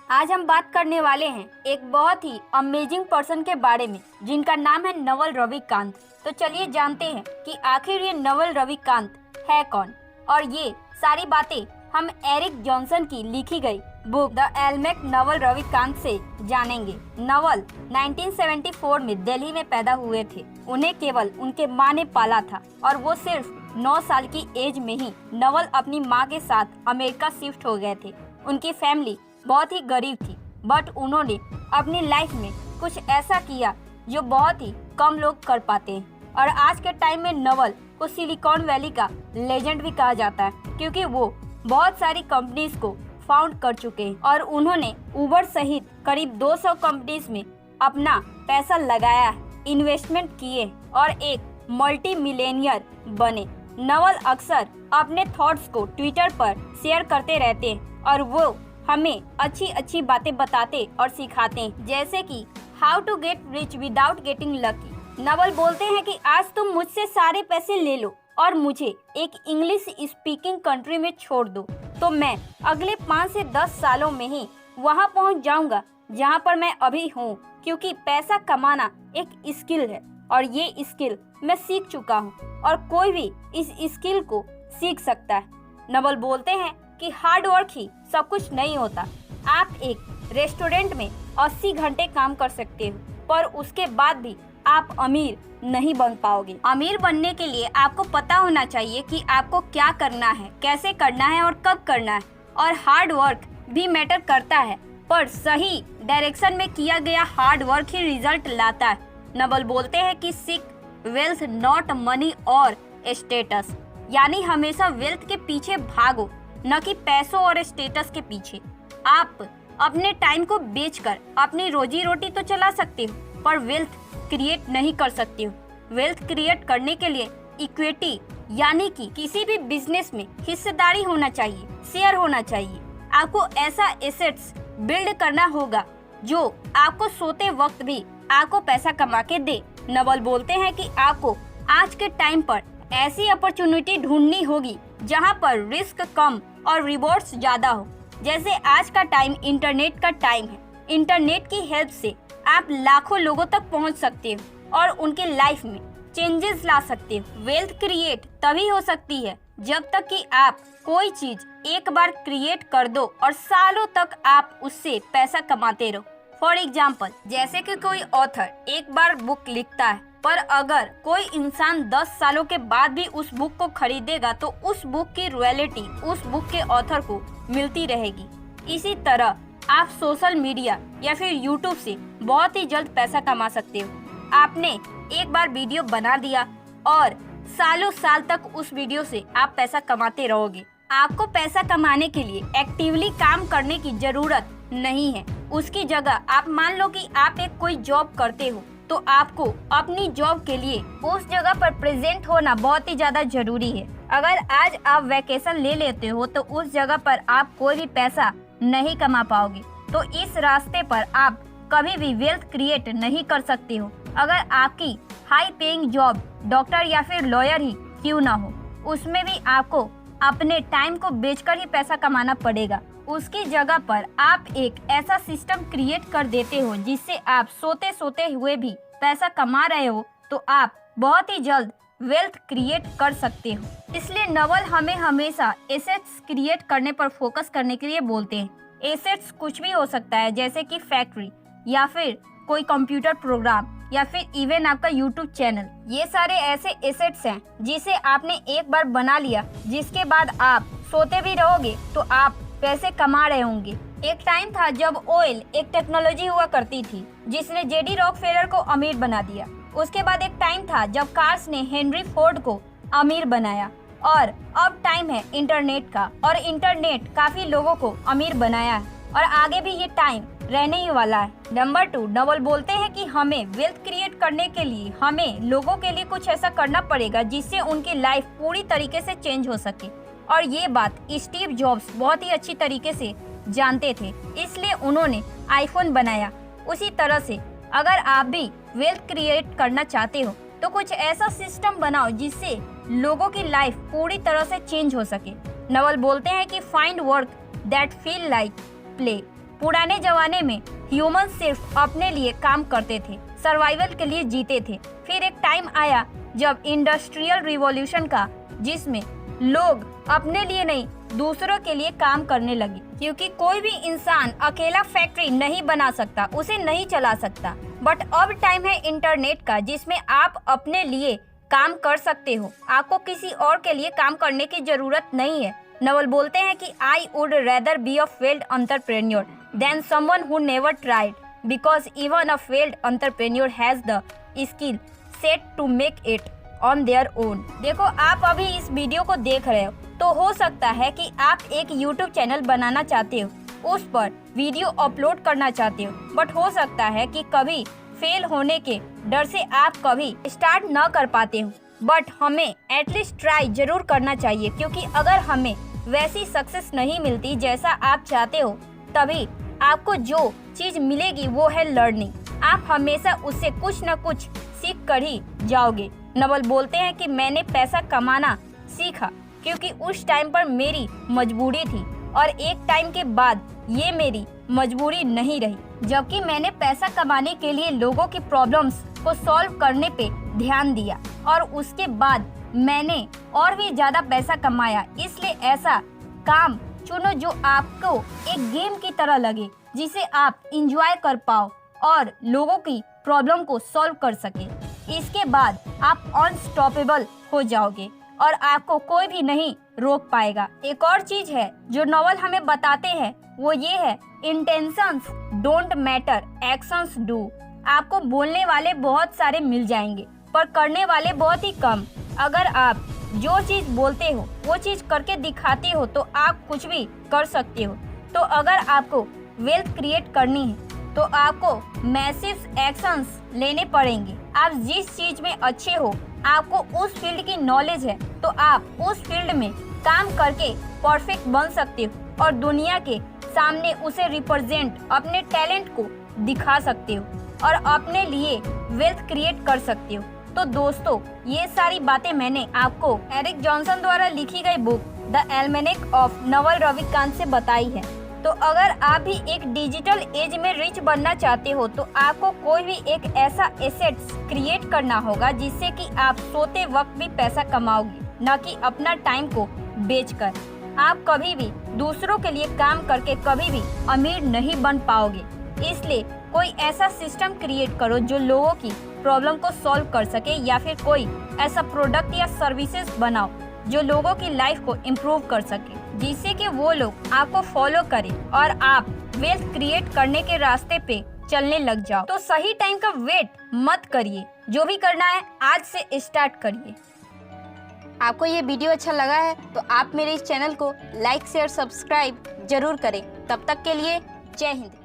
आज हम बात करने वाले हैं एक बहुत ही अमेजिंग पर्सन के बारे में जिनका नाम है नवल रविकांत। तो चलिए जानते हैं कि आखिर ये नवल रविकांत है कौन, और ये सारी बातें हम एरिक जॉनसन की लिखी गई बुक द एल्मेक नवल रविकांत से जानेंगे। नवल 1974 में दिल्ली में पैदा हुए थे। उन्हें केवल उनके माँ ने पाला था और वो सिर्फ 9 साल की एज में ही नवल अपनी माँ के साथ अमेरिका शिफ्ट हो गए थे। उनकी फैमिली बहुत ही गरीब थी, बट उन्होंने अपनी लाइफ में कुछ ऐसा किया जो बहुत ही कम लोग कर पाते हैं। और आज के टाइम में नवल को सिलिकॉन वैली का लेजेंड भी कहा जाता है, क्योंकि वो बहुत सारी कंपनीज को फाउंड कर चुके हैं और उन्होंने उबर सहित करीब 200 कंपनीज में अपना पैसा लगाया, इन्वेस्टमेंट किए और एक मल्टी मिलेनियर बने। नवल अक्सर अपने थॉट्स को ट्विटर पर शेयर करते रहते हैं और वो हमें अच्छी अच्छी बातें बताते और सिखाते हैं, जैसे कि how to get rich without getting lucky. Naval बोलते हैं कि आज तुम मुझसे सारे पैसे ले लो और मुझे एक इंग्लिश स्पीकिंग कंट्री में छोड़ दो, तो मैं अगले 5 से 10 सालों में ही वहाँ पहुँच जाऊँगा जहाँ पर मैं अभी हूँ, क्योंकि पैसा कमाना एक स्किल है और ये स्किल मैं सीख चुका हूँ और कोई भी इस स्किल को सीख सकता है। नवल बोलते हैं कि हार्ड वर्क ही सब कुछ नहीं होता। आप एक रेस्टोरेंट में 80 घंटे काम कर सकते हो, पर उसके बाद भी आप अमीर नहीं बन पाओगे। अमीर बनने के लिए आपको पता होना चाहिए कि आपको क्या करना है, कैसे करना है और कब करना है। और हार्ड वर्क भी मैटर करता है, पर सही डायरेक्शन में किया गया हार्ड वर्क ही रिजल्ट लाता है। नवल बोलते हैं कि सीक वेल्थ नॉट मनी और स्टेटस, यानी हमेशा वेल्थ के पीछे भागो, न कि पैसों और स्टेटस के पीछे। आप अपने टाइम को बेचकर अपनी रोजी रोटी तो चला सकते हो, पर वेल्थ क्रिएट नहीं कर सकते हो। वेल्थ क्रिएट करने के लिए इक्विटी यानी कि किसी भी बिजनेस में हिस्सेदारी होना चाहिए, शेयर होना चाहिए। आपको ऐसा एसेट्स बिल्ड करना होगा जो आपको सोते वक्त भी आपको पैसा कमा के दे। नवल बोलते हैं कि आपको आज के टाइम पर ऐसी अपॉर्चुनिटी ढूंढनी होगी जहां पर रिस्क कम और रिवॉर्ड्स ज्यादा हो। जैसे आज का टाइम इंटरनेट का टाइम है। इंटरनेट की हेल्प से आप लाखों लोगों तक पहुंच सकते हो और उनके लाइफ में चेंजेस ला सकते हो। वेल्थ क्रिएट तभी हो सकती है जब तक कि आप कोई चीज एक बार क्रिएट कर दो और सालों तक आप उससे पैसा कमाते रहो। फॉर एग्जाम्पल, जैसे कि कोई ऑथर एक बार बुक लिखता है, पर अगर कोई इंसान 10 सालों के बाद भी उस बुक को खरीदेगा तो उस बुक की रॉयल्टी उस बुक के ऑथर को मिलती रहेगी। इसी तरह आप सोशल मीडिया या फिर यूट्यूब से बहुत ही जल्द पैसा कमा सकते हो। आपने एक बार वीडियो बना दिया और सालों साल तक उस वीडियो से आप पैसा कमाते रहोगे। आपको पैसा कमाने के लिए एक्टिवली काम करने की जरूरत नहीं है। उसकी जगह आप मान लो कि आप एक कोई जॉब करते हो, तो आपको अपनी जॉब के लिए उस जगह पर प्रेजेंट होना बहुत ही ज्यादा जरूरी है। अगर आज आप वैकेशन ले लेते हो तो उस जगह पर आप कोई भी पैसा नहीं कमा पाओगे। तो इस रास्ते पर आप कभी भी वेल्थ क्रिएट नहीं कर सकते हो। अगर आपकी हाई पेइंग जॉब डॉक्टर या फिर लॉयर ही क्यों ना हो, उसमें भी आपको अपने टाइम को बेचकर ही पैसा कमाना पड़ेगा। उसकी जगह पर आप एक ऐसा सिस्टम क्रिएट कर देते हो जिससे आप सोते सोते हुए भी पैसा कमा रहे हो, तो आप बहुत ही जल्द वेल्थ क्रिएट कर सकते हो। इसलिए नवल हमें हमेशा एसेट्स क्रिएट करने पर फोकस करने के लिए बोलते हैं। एसेट्स कुछ भी हो सकता है, जैसे कि फैक्ट्री या फिर कोई कंप्यूटर प्रोग्राम या फिर इवन आपका यूट्यूब चैनल। ये सारे ऐसे एसेट्स हैं जिसे आपने एक बार बना लिया, जिसके बाद आप सोते भी रहोगे तो आप पैसे कमा रहे होंगे। एक टाइम था जब ऑयल एक टेक्नोलॉजी हुआ करती थी जिसने जेडी रॉकफेलर को अमीर बना दिया। उसके बाद एक टाइम था जब कार्स ने हेनरी फोर्ड को अमीर बनाया, और अब टाइम है इंटरनेट का, और इंटरनेट काफी लोगों को अमीर बनाया है और आगे भी ये टाइम रहने ही वाला है। नंबर 2, नवल बोलते हैं कि हमें वेल्थ क्रिएट करने के लिए हमें लोगों के लिए कुछ ऐसा करना पड़ेगा जिससे उनकी लाइफ पूरी तरीके से चेंज हो सके। और ये बात स्टीव जॉब्स बहुत ही अच्छी तरीके से जानते थे, इसलिए उन्होंने आईफोन बनाया। उसी तरह से अगर आप भी वेल्थ क्रिएट करना चाहते हो तो कुछ ऐसा सिस्टम बनाओ जिससे लोगों की लाइफ पूरी तरह से चेंज हो सके। नवल बोलते हैं कि find work that feel like play, पुराने जमाने में ह्यूमन सिर्फ अपने लिए काम करते थे, सर्वाइवल के लिए जीते थे। फिर एक टाइम आया जब इंडस्ट्रियल रिवॉल्यूशन का, जिसमें लोग अपने लिए नहीं दूसरों के लिए काम करने लगे, क्योंकि कोई भी इंसान अकेला फैक्ट्री नहीं बना सकता, उसे नहीं चला सकता। बट अब टाइम है इंटरनेट का, जिसमें आप अपने लिए काम कर सकते हो, आपको किसी और के लिए काम करने की जरूरत नहीं है। नवल बोलते हैं कि I would rather be a failed entrepreneur than someone who never tried, because even a failed entrepreneur has the skill set to make it on their own. देखो, आप अभी इस वीडियो को देख रहे हो, तो हो सकता है कि आप एक YouTube चैनल बनाना चाहते हो, उस पर वीडियो अपलोड करना चाहते हो, बट हो सकता है कि कभी फेल होने के डर से आप कभी स्टार्ट न कर पाते हो। बट हमें एटलीस्ट ट्राई जरूर करना चाहिए, क्योंकि अगर हमें वैसी सक्सेस नहीं मिलती जैसा आप चाहते हो, तभी आपको जो चीज मिलेगी वो है लर्निंग। आप हमेशा उससे कुछ न कुछ सीख कर ही जाओगे। नवल बोलते हैं कि मैंने पैसा कमाना सीखा क्योंकि उस टाइम पर मेरी मजबूरी थी, और एक टाइम के बाद ये मेरी मजबूरी नहीं रही, जबकि मैंने पैसा कमाने के लिए लोगों की प्रॉब्लम्स को सॉल्व करने पे ध्यान दिया, और उसके बाद मैंने और भी ज्यादा पैसा कमाया। इसलिए ऐसा काम चुनो जो आपको एक गेम की तरह लगे, जिसे आप इंजॉय कर पाओ और लोगों की प्रॉब्लम को सॉल्व कर सके। इसके बाद आप अनस्टॉपेबल हो जाओगे और आपको कोई भी नहीं रोक पाएगा। एक और चीज है जो नॉवल हमें बताते हैं, वो ये है intentions don't matter, actions do. आपको बोलने वाले बहुत सारे मिल जाएंगे, पर करने वाले बहुत ही कम। अगर आप जो चीज बोलते हो वो चीज करके दिखाते हो तो आप कुछ भी कर सकते हो। तो अगर आपको वेल्थ क्रिएट करनी है तो आपको मैसिव एक्शंस लेने पड़ेंगे। आप जिस चीज में अच्छे हो, आपको उस फील्ड की नॉलेज है, तो आप उस फील्ड में काम करके परफेक्ट बन सकते हो और दुनिया के सामने उसे रिप्रेजेंट, अपने टैलेंट को दिखा सकते हो और अपने लिए वेल्थ क्रिएट कर सकते हो। तो दोस्तों, ये सारी बातें मैंने आपको एरिक जॉनसन द्वारा लिखी गई book the almanack of Naval Ravikant से बताई है। तो अगर आप भी एक डिजिटल एज में रिच बनना चाहते हो, तो आपको कोई भी एक ऐसा एसेट्स क्रिएट करना होगा जिससे कि आप सोते वक्त भी पैसा कमाओगे, न कि अपना टाइम को बेचकर। आप कभी भी दूसरों के लिए काम करके कभी भी अमीर नहीं बन पाओगे। इसलिए कोई ऐसा सिस्टम क्रिएट करो जो लोगों की प्रॉब्लम को सॉल्व कर सके, या फिर कोई ऐसा प्रोडक्ट या सर्विसेज बनाओ जो लोगों की लाइफ को इम्प्रूव कर सके, जिससे कि वो लोग आपको फॉलो करें और आप वेल्थ क्रिएट करने के रास्ते पे चलने लग जाओ। तो सही टाइम का वेट मत करिए, जो भी करना है आज से स्टार्ट करिए। आपको ये वीडियो अच्छा लगा है तो आप मेरे इस चैनल को लाइक शेयर सब्सक्राइब जरूर करें। तब तक के लिए जय हिंद।